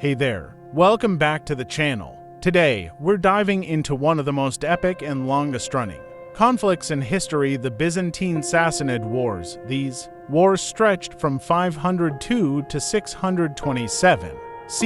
Hey there, welcome back to the channel. Today, we're diving into one of the most epic and longest-running conflicts in history, the Byzantine Sassanid Wars. These wars stretched from 502 to 627 CE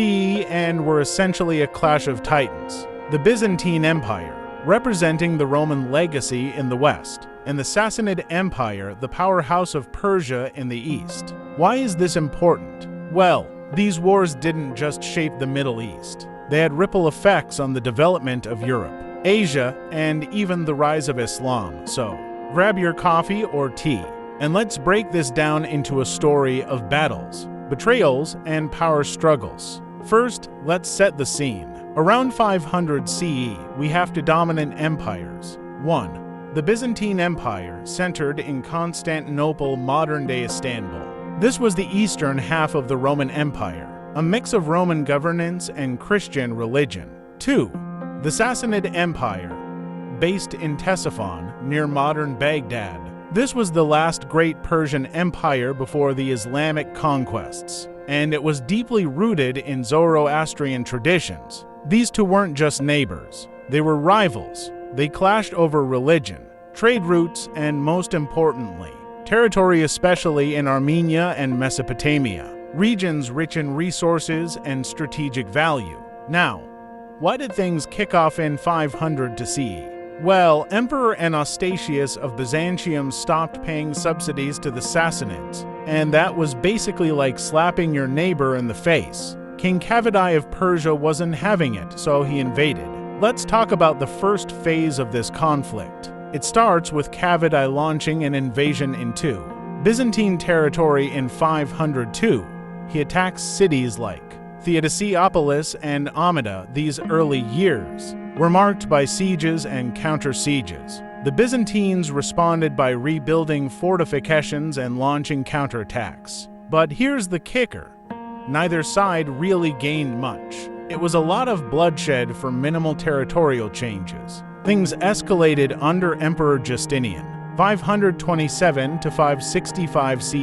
and were essentially a clash of titans. The Byzantine Empire, representing the Roman legacy in the west, and the Sassanid Empire, the powerhouse of Persia in the east. Why is this important? Well, these wars didn't just shape the Middle East. They had ripple effects on the development of Europe, Asia, and even the rise of Islam. So, grab your coffee or tea, and let's break this down into a story of battles, betrayals, and power struggles. First, let's set the scene. Around 500 CE, we have two dominant empires. 1. The Byzantine Empire, centered in Constantinople, modern-day Istanbul. This was the eastern half of the Roman Empire, a mix of Roman governance and Christian religion. 2. The Sassanid Empire, based in Ctesiphon, near modern Baghdad. This was the last great Persian empire before the Islamic conquests, and it was deeply rooted in Zoroastrian traditions. These two weren't just neighbors, they were rivals. They clashed over religion, trade routes, and most importantly, territory, especially in Armenia and Mesopotamia, regions rich in resources and strategic value. Now, why did things kick off in 500 to CE? Well, Emperor Anastasius of Byzantium stopped paying subsidies to the Sassanids, and that was basically like slapping your neighbor in the face. King Kavadai of Persia wasn't having it, so he invaded. Let's talk about the first phase of this conflict. It starts with Kavadai launching an invasion into Byzantine territory in 502. He attacks cities like Theodosiopolis and Amida. These early years were marked by sieges and counter-sieges. The Byzantines responded by rebuilding fortifications and launching counterattacks. But here's the kicker. Neither side really gained much. It was a lot of bloodshed for minimal territorial changes. Things escalated under Emperor Justinian, 527 to 565 CE.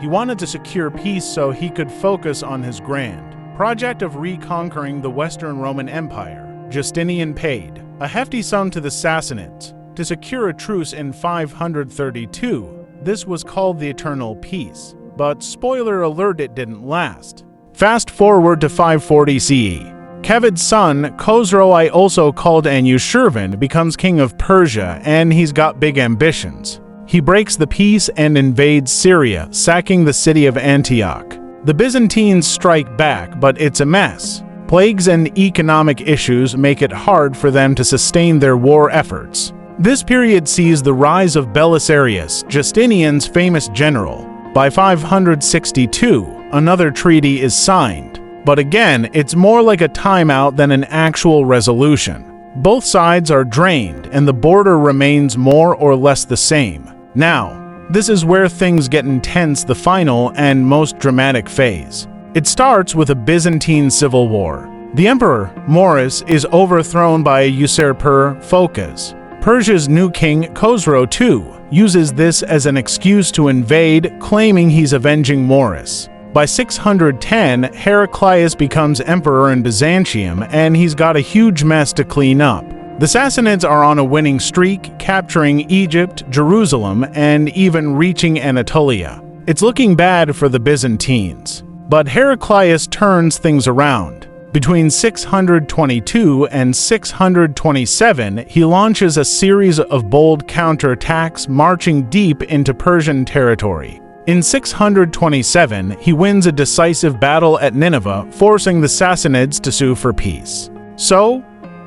He wanted to secure peace so he could focus on his grand project of reconquering the Western Roman Empire. Justinian paid a hefty sum to the Sassanids to secure a truce in 532. This was called the Eternal Peace. But spoiler alert, it didn't last. Fast forward to 540 CE. Kavad's son, Khosrow, also called Anushirvan, becomes king of Persia, and he's got big ambitions. He breaks the peace and invades Syria, sacking the city of Antioch. The Byzantines strike back, but it's a mess. Plagues and economic issues make it hard for them to sustain their war efforts. This period sees the rise of Belisarius, Justinian's famous general. By 562, another treaty is signed. But again, it's more like a timeout than an actual resolution. Both sides are drained, and the border remains more or less the same. Now, this is where things get intense, the final and most dramatic phase. It starts with a Byzantine civil war. The emperor, Maurice, is overthrown by a usurper, Phocas. Persia's new king, Khosrow II, uses this as an excuse to invade, claiming he's avenging Maurice. By 610, Heraclius becomes emperor in Byzantium, and he's got a huge mess to clean up. The Sassanids are on a winning streak, capturing Egypt, Jerusalem, and even reaching Anatolia. It's looking bad for the Byzantines. But Heraclius turns things around. Between 622 and 627, he launches a series of bold counterattacks, marching deep into Persian territory. In 627, he wins a decisive battle at Nineveh, forcing the Sassanids to sue for peace. So,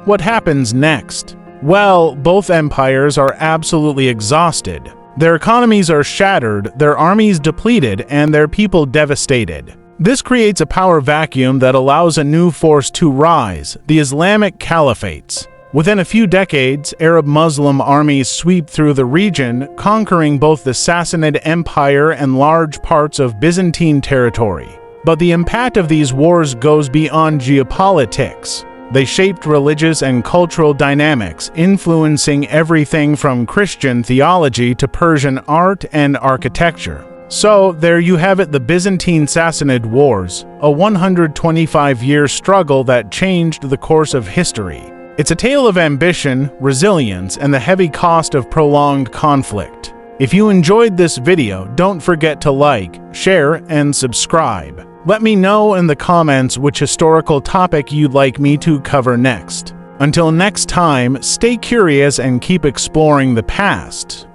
what happens next? Well, both empires are absolutely exhausted. Their economies are shattered, their armies depleted, and their people devastated. This creates a power vacuum that allows a new force to rise, the Islamic Caliphates. Within a few decades, Arab-Muslim armies sweep through the region, conquering both the Sassanid Empire and large parts of Byzantine territory. But the impact of these wars goes beyond geopolitics. They shaped religious and cultural dynamics, influencing everything from Christian theology to Persian art and architecture. So, there you have it, the Byzantine Sassanid Wars, a 125-year struggle that changed the course of history. It's a tale of ambition, resilience, and the heavy cost of prolonged conflict. If you enjoyed this video, don't forget to like, share, and subscribe. Let me know in the comments which historical topic you'd like me to cover next. Until next time, stay curious and keep exploring the past.